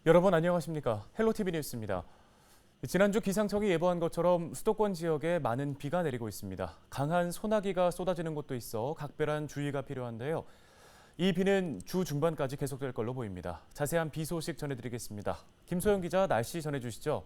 여러분 안녕하십니까? 헬로티비 뉴스입니다. 지난주 기상청이 예보한 것처럼 수도권 지역에 많은 비가 내리고 있습니다. 강한 소나기가 쏟아지는 곳도 있어 각별한 주의가 필요한데요. 이 비는 주 중반까지 계속될 걸로 보입니다. 자세한 비 소식 전해드리겠습니다. 김소영 기자 날씨 전해주시죠.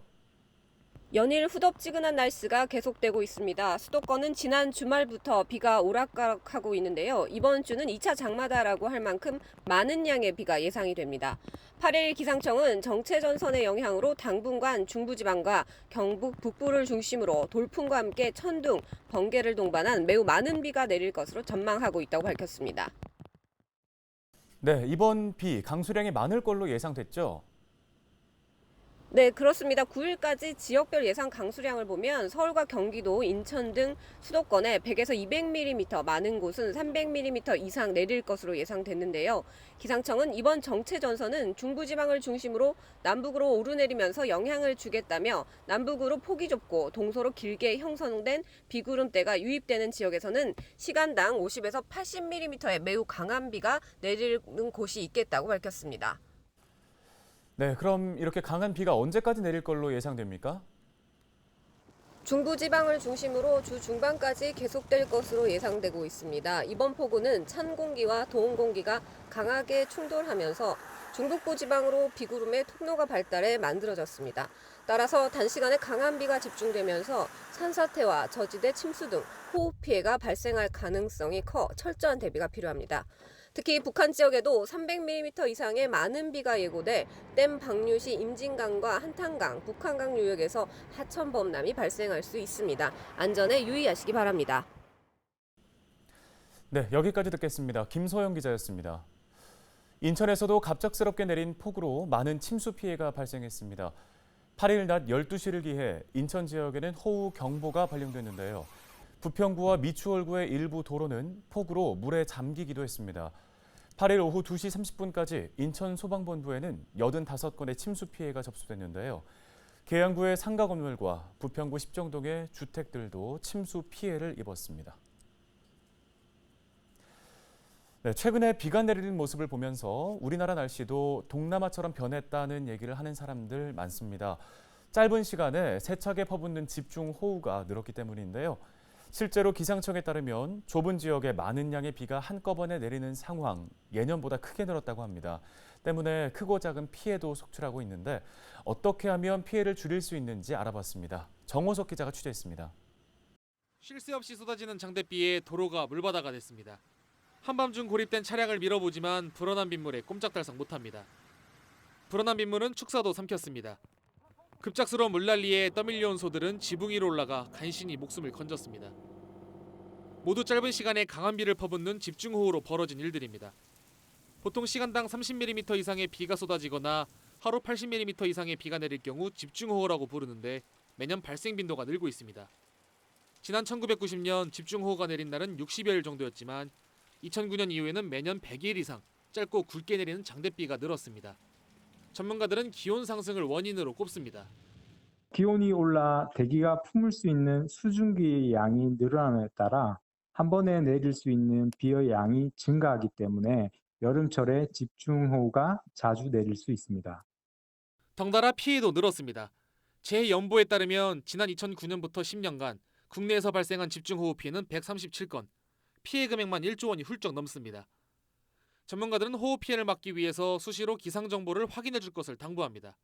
연일 후덥지근한 날씨가 계속되고 있습니다. 수도권은 지난 주말부터 비가 오락가락하고 있는데요. 이번 주는 2차 장마다라고 할 만큼 많은 양의 비가 예상이 됩니다. 8일 기상청은 정체전선의 영향으로 당분간 중부지방과 경북 북부를 중심으로 돌풍과 함께 천둥, 번개를 동반한 매우 많은 비가 내릴 것으로 전망하고 있다고 밝혔습니다. 네, 이번 비 강수량이 많을 걸로 예상됐죠? 네, 그렇습니다. 9일까지 지역별 예상 강수량을 보면 서울과 경기도, 인천 등 수도권에 100에서 200mm, 많은 곳은 300mm 이상 내릴 것으로 예상됐는데요. 기상청은 이번 정체 전선은 중부지방을 중심으로 남북으로 오르내리면서 영향을 주겠다며 남북으로 폭이 좁고 동서로 길게 형성된 비구름대가 유입되는 지역에서는 시간당 50에서 80mm의 매우 강한 비가 내리는 곳이 있겠다고 밝혔습니다. 네, 그럼 이렇게 강한 비가 언제까지 내릴 걸로 예상됩니까? 중부지방을 중심으로 주 중반까지 계속될 것으로 예상되고 있습니다. 이번 폭우는 찬 공기와 더운 공기가 강하게 충돌하면서 중북부 지방으로 비구름의 통로가 발달해 만들어졌습니다. 따라서 단시간에 강한 비가 집중되면서 산사태와 저지대 침수 등 호흡 피해가 발생할 가능성이 커 철저한 대비가 필요합니다. 특히 북한 지역에도 300mm 이상의 많은 비가 예고돼 댐 방류 시 임진강과 한탄강, 북한강 유역에서 하천 범람이 발생할 수 있습니다. 안전에 유의하시기 바랍니다. 네, 여기까지 듣겠습니다. 김소영 기자였습니다. 인천에서도 갑작스럽게 내린 폭우로 많은 침수 피해가 발생했습니다. 8일 낮 12시를 기해 인천 지역에는 호우 경보가 발령됐는데요. 부평구와 미추홀구의 일부 도로는 폭우로 물에 잠기기도 했습니다. 8일 오후 2시 30분까지 인천 소방본부에는 85건의 침수 피해가 접수됐는데요. 계양구의 상가 건물과 부평구 십정동의 주택들도 침수 피해를 입었습니다. 네, 최근에 비가 내리는 모습을 보면서 우리나라 날씨도 동남아처럼 변했다는 얘기를 하는 사람들 많습니다. 짧은 시간에 세차게 퍼붓는 집중호우가 늘었기 때문인데요. 실제로 기상청에 따르면 좁은 지역에 많은 양의 비가 한꺼번에 내리는 상황, 예년보다 크게 늘었다고 합니다. 때문에 크고 작은 피해도 속출하고 있는데 어떻게 하면 피해를 줄일 수 있는지 알아봤습니다. 정호석 기자가 취재했습니다. 쉴 새 없이 쏟아지는 장대비에 도로가 물바다가 됐습니다. 한밤중 고립된 차량을 밀어보지만 불어난 빗물에 꼼짝달싹 못합니다. 불어난 빗물은 축사도 삼켰습니다. 급작스러운 물난리에 떠밀려온 소들은 지붕 위로 올라가 간신히 목숨을 건졌습니다. 모두 짧은 시간에 강한 비를 퍼붓는 집중호우로 벌어진 일들입니다. 보통 시간당 30mm 이상의 비가 쏟아지거나 하루 80mm 이상의 비가 내릴 경우 집중호우라고 부르는데 매년 발생 빈도가 늘고 있습니다. 지난 1990년 집중호우가 내린 날은 60여일 정도였지만 2009년 이후에는 매년 100일 이상 짧고 굵게 내리는 장대비가 늘었습니다. 전문가들은 기온 상승을 원인으로 꼽습니다. 기온이 올라 대기가 품을 수 있는 수증기의 양이 늘어남에 따라 한 번에 내릴 수 있는 비의 양이 증가하기 때문에 여름철에 집중호우가 자주 내릴 수 있습니다. 덩달아 피해도 늘었습니다. 재연보에 따르면 지난 2009년부터 10년간 국내에서 발생한 집중호우 피해는 137건, 피해 금액만 1조 원이 훌쩍 넘습니다. 전문가들은 호우 피해를 막기 위해서 수시로 기상 정보를 확인해 줄 것을 당부합니다.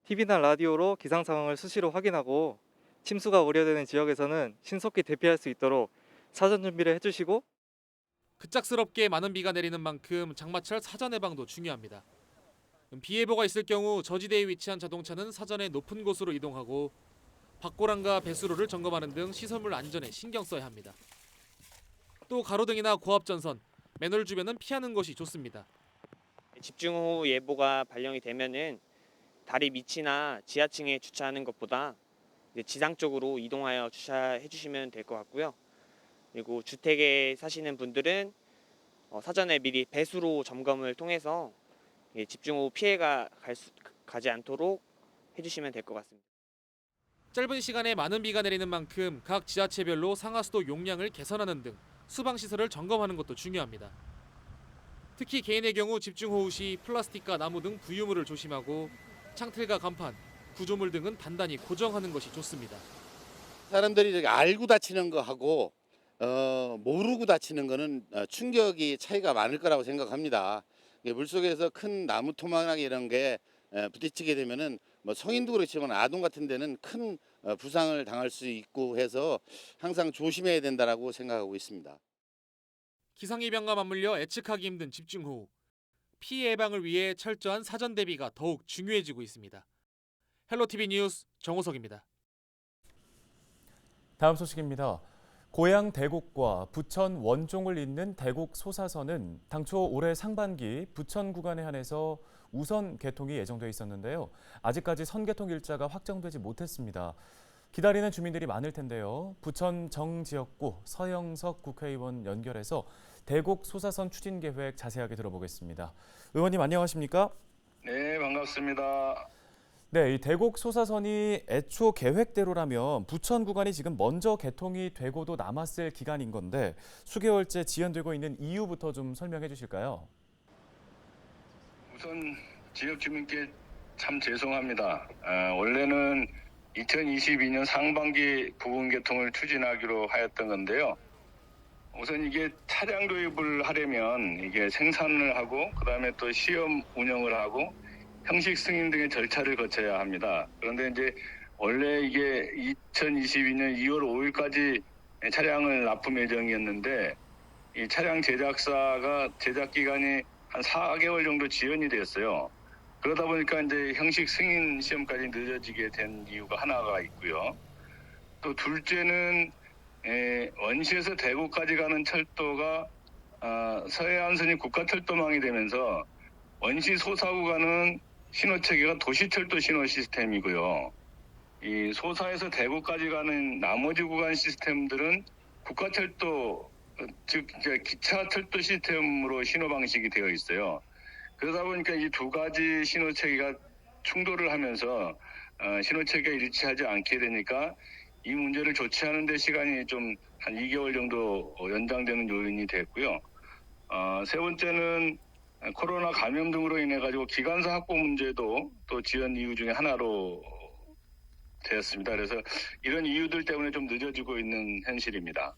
TV나 라디오로 기상 상황을 수시로 확인하고 침수가 우려되는 지역에서는 신속히 대피할 수 있도록 사전 준비를 해주시고 급작스럽게 많은 비가 내리는 만큼 장마철 사전 예방도 중요합니다. 비 예보가 있을 경우 저지대에 위치한 자동차는 사전에 높은 곳으로 이동하고 박고랑과 배수로를 점검하는 등 시설물 안전에 신경 써야 합니다. 또 가로등이나 고압전선, 맨홀 주변은 피하는 것이 좋습니다. 집중호우 예보가 발령이 되면은 다리 밑이나 지하층에 주차하는 것보다 지상 쪽으로 이동하여 주차해 주시면 될 것 같고요. 그리고 주택에 사시는 분들은 사전에 미리 배수로 점검을 통해서 집중호우 피해가 가지 않도록 해주시면 될 것 같습니다. 짧은 시간에 많은 비가 내리는 만큼 각 지자체별로 상하수도 용량을 개선하는 등 수방시설을 점검하는 것도 중요합니다. 특히 개인의 경우 집중호우 시 플라스틱과 나무 등 부유물을 조심하고 창틀과 간판, 구조물 등은 단단히 고정하는 것이 좋습니다. 사람들이 저기 알고 다치는 거하고 모르고 다치는 거는 충격이 차이가 많을 거라고 생각합니다. 물속에서 큰 나무 토막이나 이런 게 부딪히게 되면은 뭐 성인도 그렇지만 아동 같은 데는 큰 부상을 당할 수 있고 해서 항상 조심해야 된다라고 생각하고 있습니다. 기상이변과 맞물려 예측하기 힘든 집중호우. 피해 예방을 위해 철저한 사전 대비가 더욱 중요해지고 있습니다. 헬로티비 뉴스 정호석입니다. 다음 소식입니다. 고향 대곡과 부천 원종을 잇는 대곡 소사선은 당초 올해 상반기 부천 구간에 한해서 우선 개통이 예정돼 있었는데요. 아직까지 선개통 일자가 확정되지 못했습니다. 기다리는 주민들이 많을 텐데요. 부천 정지역구 서영석 국회의원 연결해서 대곡 소사선 추진 계획 자세하게 들어보겠습니다. 의원님 안녕하십니까? 네, 반갑습니다. 네, 이 대곡 소사선이 애초 계획대로라면 부천 구간이 지금 먼저 개통이 되고도 남았을 기간인 건데 수개월째 지연되고 있는 이유부터 좀 설명해 주실까요? 우선 지역 주민께 참 죄송합니다. 원래는 2022년 상반기 부분 개통을 추진하기로 하였던 건데요. 우선 이게 차량 도입을 하려면 이게 생산을 하고 그다음에 또 시험 운영을 하고 형식 승인 등의 절차를 거쳐야 합니다. 그런데 이제 원래 이게 2022년 2월 5일까지 차량을 납품 예정이었는데 이 차량 제작사가 제작 기간이 한 4개월 정도 지연이 됐어요. 그러다 보니까 이제 형식 승인 시험까지 늦어지게 된 이유가 하나가 있고요. 또 둘째는 원시에서 대구까지 가는 철도가 서해안선이 국가철도망이 되면서 원시 소사 구간은 신호체계가 도시철도 신호 시스템이고요. 이 소사에서 대구까지 가는 나머지 구간 시스템들은 국가철도, 즉 기차철도 시스템으로 신호 방식이 되어 있어요. 그러다 보니까 이 두 가지 신호체계가 충돌을 하면서 신호체계가 일치하지 않게 되니까 이 문제를 조치하는 데 시간이 좀 한 2개월 정도 연장되는 요인이 됐고요. 세 번째는 코로나 감염 등으로 인해 가지고 기관사 확보 문제도 또 지연 이유 중에 하나로 되었습니다. 그래서 이런 이유들 때문에 좀 늦어지고 있는 현실입니다.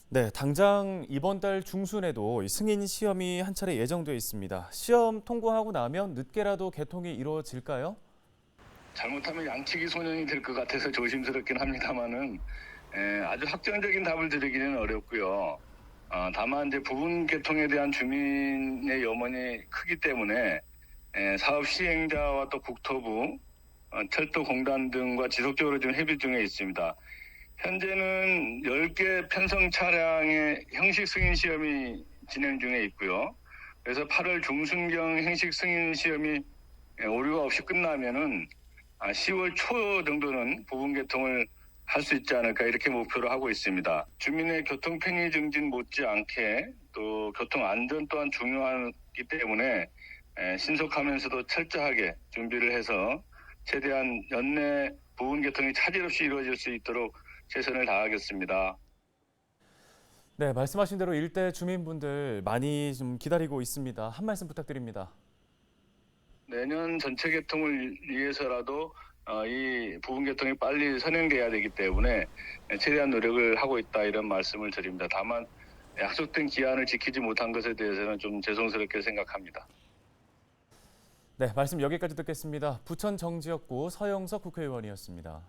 네, 당장 이번 달 중순에도 승인 시험이 한 차례 예정돼 있습니다. 시험 통과하고 나면 늦게라도 개통이 이루어질까요? 잘못하면 양치기 소년이 될 것 같아서 조심스럽긴 합니다만은 아주 확정적인 답을 드리기는 어렵고요. 다만 이제 부분 개통에 대한 주민의 염원이 크기 때문에 사업 시행자와 또 국토부, 철도공단 등과 지속적으로 좀 협의 중에 있습니다. 현재는 10개 편성 차량의 형식 승인 시험이 진행 중에 있고요. 그래서 8월 중순경 형식 승인 시험이 오류가 없이 끝나면은 10월 초 정도는 부분 개통을 할 수 있지 않을까 이렇게 목표로 하고 있습니다. 주민의 교통 편의 증진 못지않게 또 교통 안전 또한 중요하기 때문에 신속하면서도 철저하게 준비를 해서 최대한 연내 부분 개통이 차질 없이 이루어질 수 있도록 최선을 다하겠습니다. 네, 말씀하신 대로 일대 주민분들 많이 좀 기다리고 있습니다. 한 말씀 부탁드립니다. 내년 전체 개통을 위해서라도 이 부분 개통이 빨리 선행돼야 되기 때문에 최대한 노력을 하고 있다 이런 말씀을 드립니다. 다만 약속된 기한을 지키지 못한 것에 대해서는 좀 죄송스럽게 생각합니다. 네, 말씀 여기까지 듣겠습니다. 부천 정지역구 서영석 국회의원이었습니다.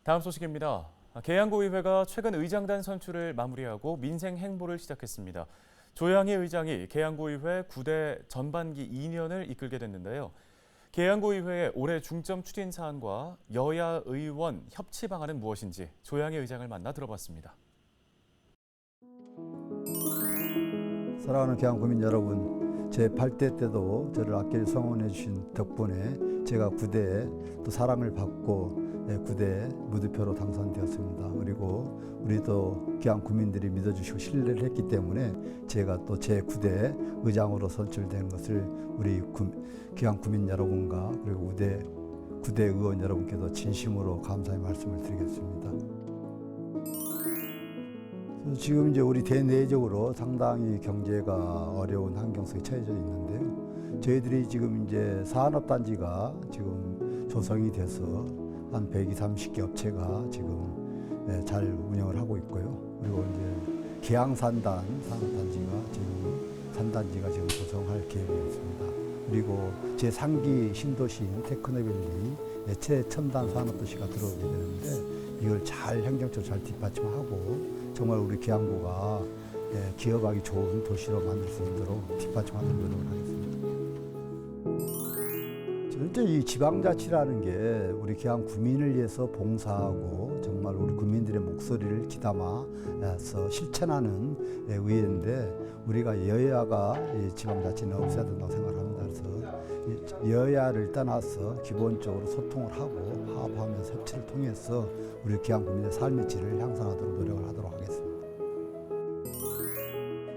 다음 소식입니다. 계양구의회가 최근 의장단 선출을 마무리하고 민생 행보를 시작했습니다. 조양희 의장이 계양구의회 9대 전반기 2년을 이끌게 됐는데요. 계양구의회의 올해 중점 추진 사안과 여야 의원 협치 방안은 무엇인지 조양희 의장을 만나 들어봤습니다. 사랑하는 계양구민 여러분, 제 8대 때도 저를 아끼게 성원해 주신 덕분에 제가 9대에 또 사랑을 받고 9대 무투표로 당선되었습니다. 그리고 우리도 계양구민들이 믿어주시고 신뢰를 했기 때문에 제가 또 제9대 의장으로 선출된 것을 우리 계양구민 여러분과 그리고 9대 구대 의원 여러분께도 진심으로 감사의 말씀을 드리겠습니다. 지금 이제 우리 대내적으로 상당히 경제가 어려운 환경 속에 처해져 있는데요. 저희들이 지금 이제 산업단지가 지금 조성이 돼서 한 120, 30개 업체가 지금 잘 운영을 하고 있고요. 그리고 이제 계양산단 산업단지가 지금 산단지가 지금 조성할 계획이 있습니다. 그리고 제3기 신도시인 테크노밸리 최첨단 산업도시가 들어오게 되는데 이걸 잘 행정적으로 잘 뒷받침하고 정말 우리 계양구가 기업하기 좋은 도시로 만들 수 있도록 뒷받침하는 노력을 하겠습니다. 진짜 이 지방자치라는 게 우리 계양 구민을 위해서 봉사하고 정말 우리 국민들의 목소리를 귀담아서 실천하는 의회인데 우리가 여야가 이 지방자치는 없애야 된다고 생각합니다. 그래서 여야를 떠나서 기본적으로 소통을 하고 화합하면서 협치를 통해서 우리 계양 국민의 삶의 질을 향상하도록 노력을 하도록 하겠습니다.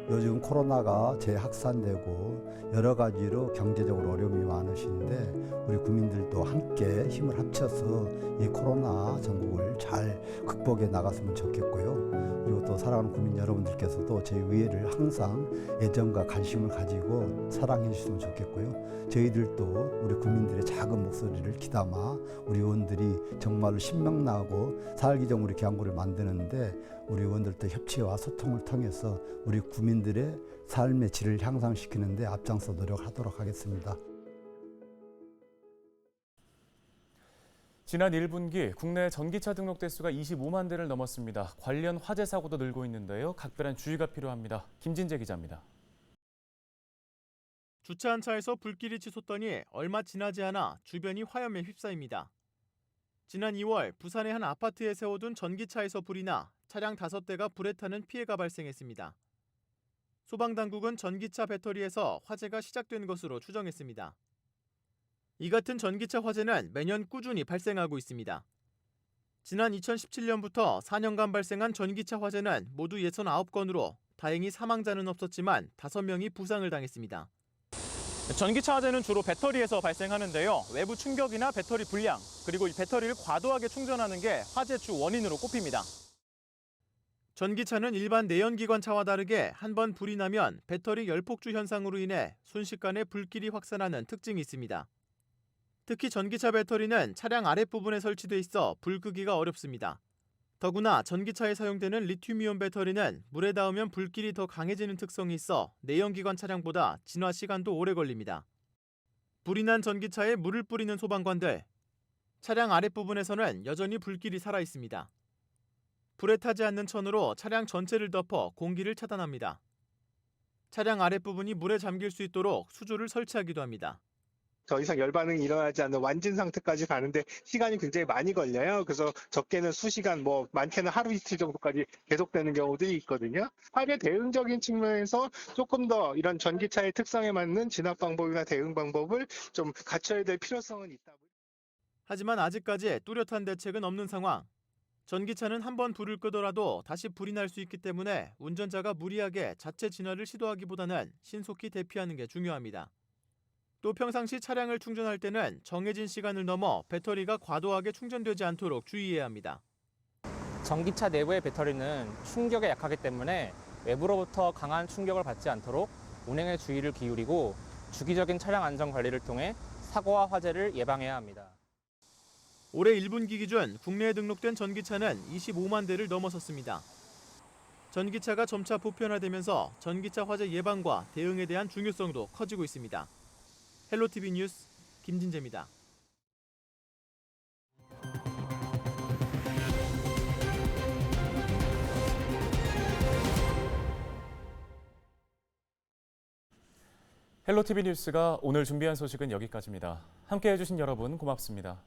요즘 코로나가 재확산되고 여러 가지로 경제적으로 어려움이 많으신데 우리 국민들도 함께 힘을 합쳐서 이 코로나 전국을 잘 극복해 나갔으면 좋겠고요. 그리고 또 사랑하는 국민 여러분들께서도 저희 의회를 항상 애정과 관심을 가지고 사랑해 주시면 좋겠고요. 저희들도 우리 국민들의 작은 목소리를 귀담아 우리 의원들이 정말로 신명나고 살기 좋은 우리 계양구를 만드는데 우리 의원들도 협치와 소통을 통해서 우리 국민들의 삶의 질을 향상시키는 데 앞장서 노력하도록 하겠습니다. 지난 1분기 국내 전기차 등록 대수가 25만 대를 넘었습니다. 관련 화재 사고도 늘고 있는데요. 각별한 주의가 필요합니다. 김진재 기자입니다. 주차한 차에서 불길이 치솟더니 얼마 지나지 않아 주변이 화염에 휩싸입니다. 지난 2월 부산의 한 아파트에 세워둔 전기차에서 불이 나 차량 5대가 불에 타는 피해가 발생했습니다. 소방당국은 전기차 배터리에서 화재가 시작된 것으로 추정했습니다. 이 같은 전기차 화재는 매년 꾸준히 발생하고 있습니다. 지난 2017년부터 4년간 발생한 전기차 화재는 모두 69건으로 다행히 사망자는 없었지만 5명이 부상을 당했습니다. 전기차 화재는 주로 배터리에서 발생하는데요. 외부 충격이나 배터리 불량, 그리고 이 배터리를 과도하게 충전하는 게 화재 주 원인으로 꼽힙니다. 전기차는 일반 내연기관차와 다르게 한 번 불이 나면 배터리 열폭주 현상으로 인해 순식간에 불길이 확산하는 특징이 있습니다. 특히 전기차 배터리는 차량 아랫부분에 설치돼 있어 불 끄기가 어렵습니다. 더구나 전기차에 사용되는 리튬이온 배터리는 물에 닿으면 불길이 더 강해지는 특성이 있어 내연기관 차량보다 진화 시간도 오래 걸립니다. 불이 난 전기차에 물을 뿌리는 소방관들. 차량 아랫부분에서는 여전히 불길이 살아있습니다. 불에 타지 않는 천으로 차량 전체를 덮어 공기를 차단합니다. 차량 아랫부분이 물에 잠길 수 있도록 수조를 설치하기도 합니다. 더 이상 열반응이 일어나지 않는 완진 상태까지 가는데 시간이 굉장히 많이 걸려요. 그래서 적게는 수시간, 많게는 하루 이틀 정도까지 계속되는 경우들이 있거든요. 화재 대응적인 측면에서 조금 더 이런 전기차의 특성에 맞는 진압 방법이나 대응 방법을 좀 갖춰야 될 필요성은 있다. 하지만 아직까지 뚜렷한 대책은 없는 상황. 전기차는 한번 불을 끄더라도 다시 불이 날 수 있기 때문에 운전자가 무리하게 자체 진화를 시도하기보다는 신속히 대피하는 게 중요합니다. 또 평상시 차량을 충전할 때는 정해진 시간을 넘어 배터리가 과도하게 충전되지 않도록 주의해야 합니다. 전기차 내부의 배터리는 충격에 약하기 때문에 외부로부터 강한 충격을 받지 않도록 운행에 주의를 기울이고 주기적인 차량 안전 관리를 통해 사고와 화재를 예방해야 합니다. 올해 1분기 기준 국내에 등록된 전기차는 25만 대를 넘어섰습니다. 전기차가 점차 보편화되면서 전기차 화재 예방과 대응에 대한 중요성도 커지고 있습니다. 헬로티비 뉴스 김진재입니다. 헬로티비 뉴스가 오늘 준비한 소식은 여기까지입니다. 함께해 주신 여러분 고맙습니다.